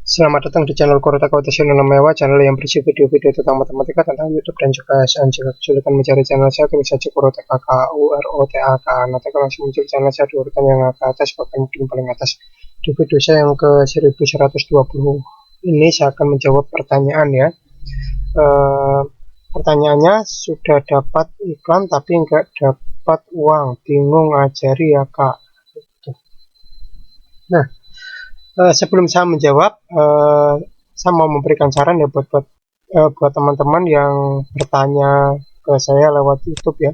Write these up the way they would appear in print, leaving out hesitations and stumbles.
Selamat datang di channel Korota Kautasyono Mewah, channel yang berisi video-video tentang matematika, tentang YouTube dan juga SN. Jika kesulitan mencari channel saya, tulis saja Korota KKUROTAK. Nanti akan langsung muncul channel saya di urutan yang ke atas, bahkan mungkin paling atas. Di video saya yang ke 1120 ini saya akan menjawab pertanyaan ya. Pertanyaannya, sudah dapat iklan tapi nggak dapat uang, bingung, ajari ya kak. Nah, sebelum saya menjawab, saya mau memberikan saran ya buat teman-teman yang bertanya ke saya lewat YouTube ya.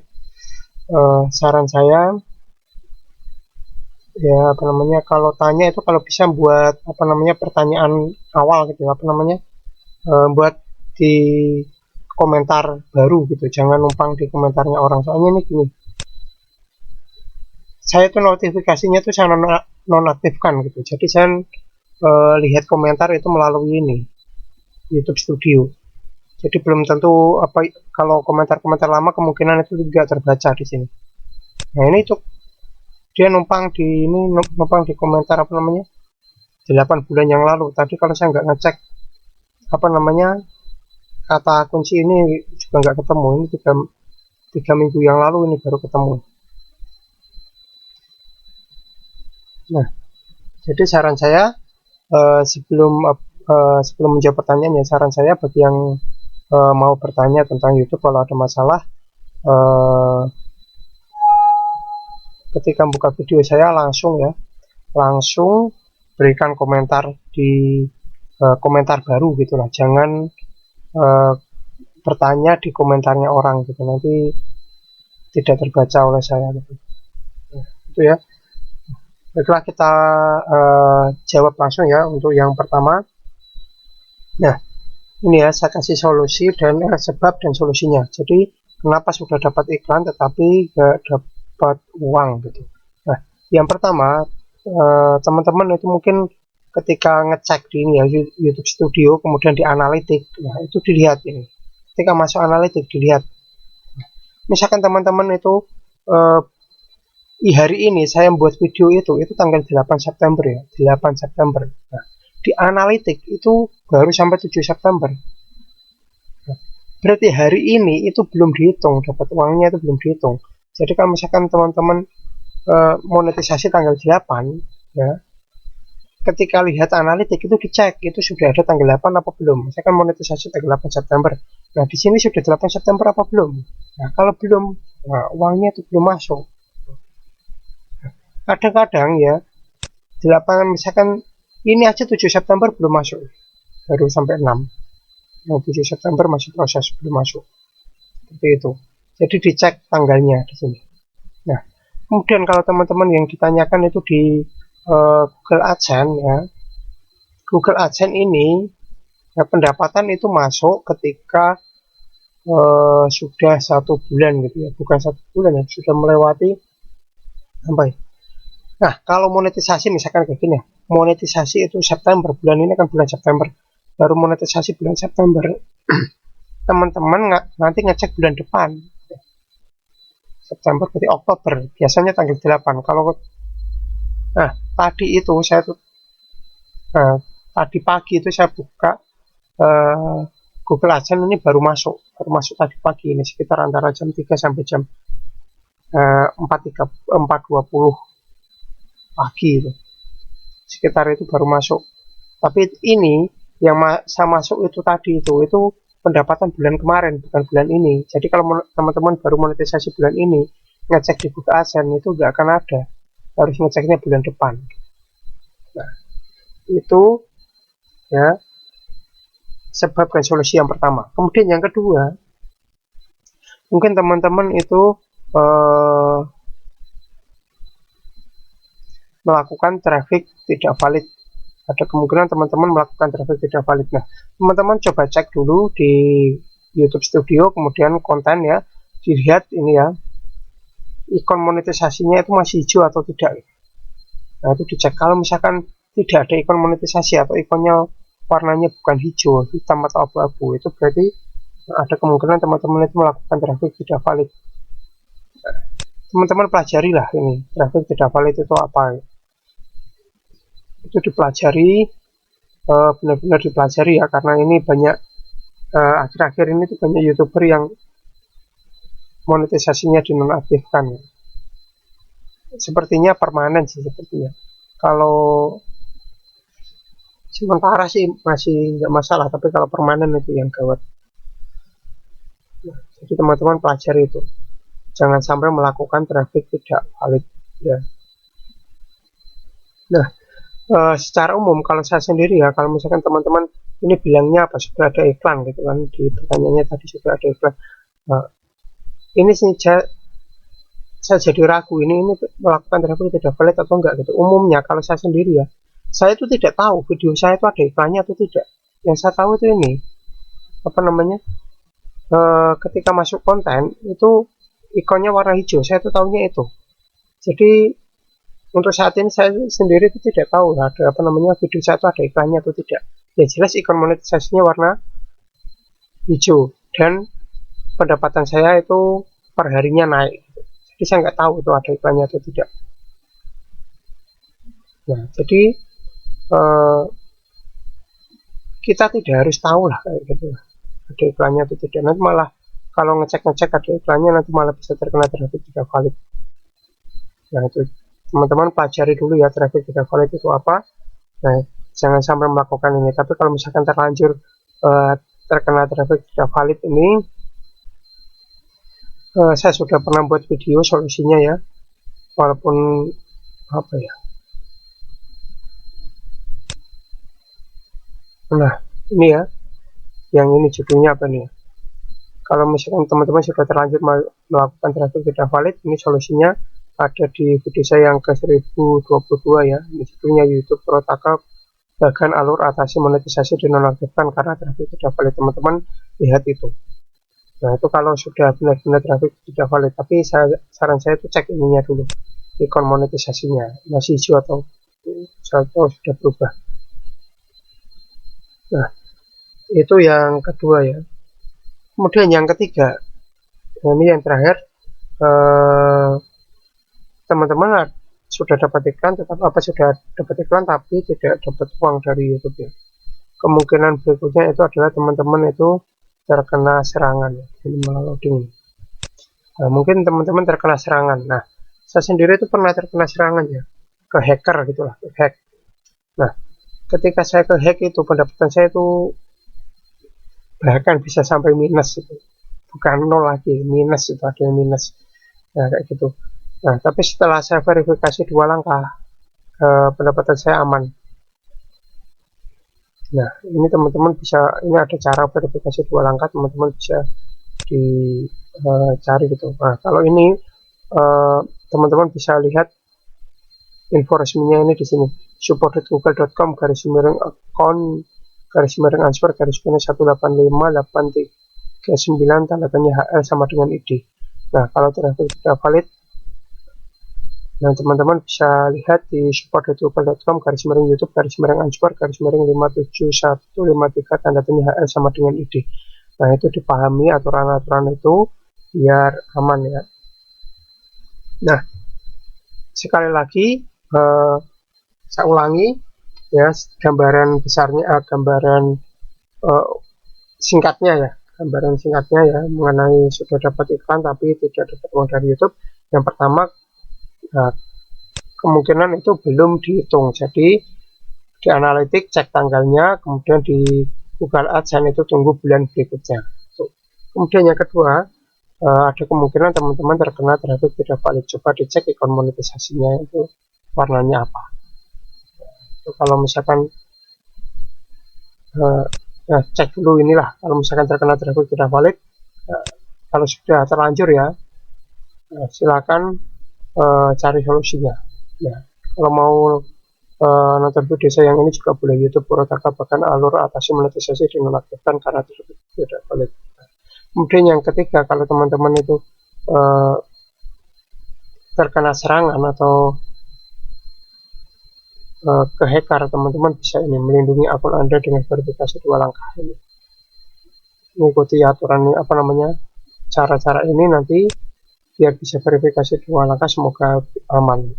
Saran saya ya kalau tanya itu kalau bisa buat pertanyaan awal gitu, buat di komentar baru gitu, jangan numpang di komentarnya orang. Soalnya ini gini, saya tuh notifikasinya tuh saya nonaktifkan gitu, jadi saya lihat komentar itu melalui ini YouTube Studio. Jadi belum tentu kalau komentar-komentar lama kemungkinan itu tidak terbaca di sini. Nah ini tuh dia numpang di komentar 8 bulan yang lalu. Tadi kalau saya nggak ngecek kata kunci ini juga nggak ketemu. Ini 3 minggu yang lalu ini baru ketemu. Nah, jadi saran saya sebelum menjawab pertanyaan ya, saran saya bagi yang mau bertanya tentang YouTube, kalau ada masalah ketika buka video saya langsung berikan komentar di komentar baru gitulah, jangan bertanya di komentarnya orang gitu, nanti tidak terbaca oleh saya gitu. Nah, itu ya. Baiklah, kita jawab langsung ya untuk yang pertama. Nah, ini ya saya kasih solusi dan sebab dan solusinya. Jadi kenapa sudah dapat iklan tetapi nggak dapat uang gitu. Nah, yang pertama, teman-teman itu mungkin ketika ngecek di ini ya, YouTube Studio, kemudian di analitik, nah itu dilihat ini. Ketika masuk analitik dilihat. Misalkan teman-teman itu hari ini saya membuat video itu tanggal 8 September ya, 8 September. Nah, di analitik itu baru sampai 7 September. Nah, berarti hari ini itu belum dihitung, dapat uangnya itu belum dihitung. Jadi kalau misalkan teman-teman monetisasi tanggal 8 ya, ketika lihat analitik itu dicek itu sudah ada tanggal 8 apa belum. Misalkan monetisasi tanggal 8 September. Nah, di sini sudah 8 September apa belum? Nah, kalau belum, nah, uangnya itu belum masuk. Kadang-kadang ya, 8 misalkan ini aja 7 September belum masuk, baru sampai 6. Nah, 7 September masih proses, belum masuk. Seperti itu. Jadi dicek tanggalnya di sini. Nah, kemudian kalau teman-teman yang ditanyakan itu di Google AdSense ya, Google AdSense ini ya, pendapatan itu masuk ketika sudah 1 bulan gitu ya, bukan 1 bulan ya, sudah melewati sampai. Nah, kalau monetisasi misalkan kayak gini ya, monetisasi itu September, bulan ini kan bulan September, baru monetisasi bulan September. Teman-teman nanti ngecek bulan depan, September berarti Oktober, biasanya tanggal 8. Kalau nah tadi itu saya tuh tadi pagi itu saya buka Google AdSense, ini baru masuk tadi pagi ini, sekitar antara jam 3 sampai jam 4.20 pagi itu, sekitar itu baru masuk. Tapi ini yang saya masuk itu tadi itu pendapatan bulan kemarin, bukan bulan ini. Jadi kalau teman-teman baru monetisasi bulan ini, ngecek di Google AdSense itu nggak akan ada, harus ngeceknya bulan depan. Nah, itu ya sebab dan solusi yang pertama. Kemudian yang kedua, mungkin teman-teman itu melakukan traffic tidak valid. Ada kemungkinan teman-teman melakukan traffic tidak valid. Nah, teman-teman coba cek dulu di YouTube Studio, kemudian konten ya, dilihat ini ya, ikon monetisasinya itu masih hijau atau tidak. Nah, itu dicek. Kalau misalkan tidak ada ikon monetisasi atau ikonnya warnanya bukan hijau, hitam atau abu-abu, itu berarti ada kemungkinan teman-teman itu melakukan traffic tidak valid. Teman-teman pelajari lah ini, traffic tidak valid itu apa. Itu dipelajari, benar-benar dipelajari ya, karena ini banyak akhir-akhir ini tuh banyak YouTuber yang monetisasinya dinonaktifkan. Sepertinya permanen sih sepertinya. Kalau sementara sih masih nggak masalah, tapi kalau permanen itu yang gawat. Nah, jadi teman-teman pelajari itu, jangan sampai melakukan traffic tidak valid ya. Nah, secara umum kalau saya sendiri ya, kalau misalkan teman-teman ini bilangnya apa, sudah ada iklan gitu kan, di pertanyaannya tadi sudah ada iklan. Nah, ini sih saya jadi ragu ini melakukan traffic tidak valid atau enggak gitu. Umumnya kalau saya sendiri ya, saya itu tidak tahu video saya itu ada iklannya atau tidak. Yang saya tahu itu ini apa namanya, ketika masuk konten itu ikonnya warna hijau, saya tuh tahunya itu. Jadi untuk saat ini saya sendiri itu tidak tahu ada apa namanya video saya itu ada iklannya atau tidak. Ya jelas ikon monetisasinya warna hijau dan pendapatan saya itu perharinya naik. Jadi saya nggak tahu itu ada iklannya atau tidak. Nah jadi kita tidak harus tahu lah kayak gitu ada iklannya atau tidak. Nanti malah kalau ngecek ada iklannya nanti malah bisa terkena traffic tidak valid. Nah itu teman-teman pelajari dulu ya traffic tidak valid itu apa. Nah jangan sampai melakukan ini. Tapi kalau misalkan terlanjur terkena traffic tidak valid ini, saya sudah pernah buat video solusinya ya, walaupun apa ya. Nah ini ya, yang ini judulnya apa nih? Kalau misalkan teman-teman sudah terlanjur melakukan traffic tidak valid, ini solusinya ada di video saya yang ke 1022 ya. Ini judulnya YouTube Protokol Bagan Alur Atasi Monetisasi Dinonaktifkan karena traffic tidak valid. Teman-teman lihat itu. Nah itu kalau sudah benar-benar traffic tidak valid. Tapi saran saya itu cek ininya dulu, ikon monetisasinya masih hijau atau sudah berubah. Nah itu yang kedua ya. Kemudian yang ketiga, ini yang terakhir, teman-teman sudah dapat iklan, sudah dapat iklan tapi tidak dapat uang dari YouTube ya. Kemungkinan berikutnya itu adalah teman-teman itu terkena serangan ya, loading. Nah, mungkin teman-teman terkena serangan. Nah, saya sendiri itu pernah terkena serangan ya, ke hacker gitulah, ke hack. Nah, ketika saya ke hack itu pendapatan saya itu bahkan bisa sampai minus itu, bukan nol lagi, minus itu, ada yang minus. Nah kayak gitu. Nah tapi setelah saya verifikasi 2 langkah, pendapatan saya aman. Nah ini teman-teman bisa, ini ada cara verifikasi 2 langkah, teman-teman bisa dicari gitu. Nah kalau ini teman-teman bisa lihat info resminya ini di sini, support.google.com/account/answer/18583 tanda tanya HL sama dengan ID. Nah kalau traffic tidak valid, nah teman-teman bisa lihat di support.youtube.com/youtube/answer/57153 tanda tanya HL sama dengan ID. Nah itu dipahami aturan-aturan itu biar aman ya. Nah sekali lagi saya ulangi ya, gambaran besarnya, gambaran singkatnya ya, mengenai sudah dapat iklan tapi tidak dapat uang dari YouTube. Yang pertama, kemungkinan itu belum dihitung, jadi di analitik cek tanggalnya, kemudian di Google AdSense itu tunggu bulan berikutnya. Kemudian yang kedua, ada kemungkinan teman-teman terkena traffic tidak valid. Coba dicek ikon monetisasinya itu warnanya apa. Kalau misalkan cek dulu inilah, kalau misalkan terkena traffic tidak valid, kalau sudah terlanjur ya, silakan cari solusinya. Nah, kalau mau nonton video saya yang ini juga boleh, YouTube Protokol Bagan Alur Atasi Monetisasi Dinonaktifkan karena traffic tidak valid. Kemudian yang ketiga, kalau teman-teman itu terkena serangan atau ke hacker, teman-teman bisa ini melindungi akun Anda dengan verifikasi 2 langkah ini. Mengikuti aturan apa namanya, cara-cara ini nanti biar bisa verifikasi 2 langkah, semoga aman.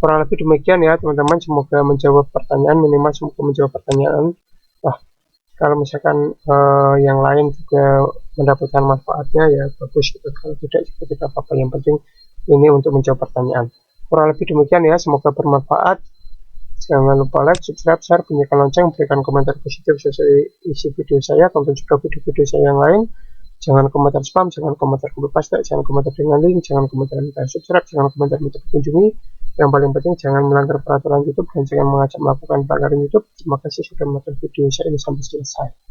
Kurang lebih demikian ya teman-teman, semoga menjawab pertanyaan, minimal semoga menjawab pertanyaan. Wah, kalau misalkan yang lain juga mendapatkan manfaatnya ya bagus gitu, kalau tidak juga tidak apa-apa, yang penting ini untuk menjawab pertanyaan. Kurang lebih demikian ya, semoga bermanfaat. Jangan lupa like, subscribe, share, bunyikan lonceng, berikan komentar positif sesuai isi video saya, tonton juga video-video saya yang lain. Jangan komentar spam, jangan komentar copy paste, jangan komentar dengan link, jangan komentar minta subscribe, jangan komentar minta dikunjungi. Yang paling penting jangan melanggar peraturan YouTube dan jangan mengajak melakukan pelanggaran YouTube. Terima kasih sudah menonton video saya ini sampai selesai.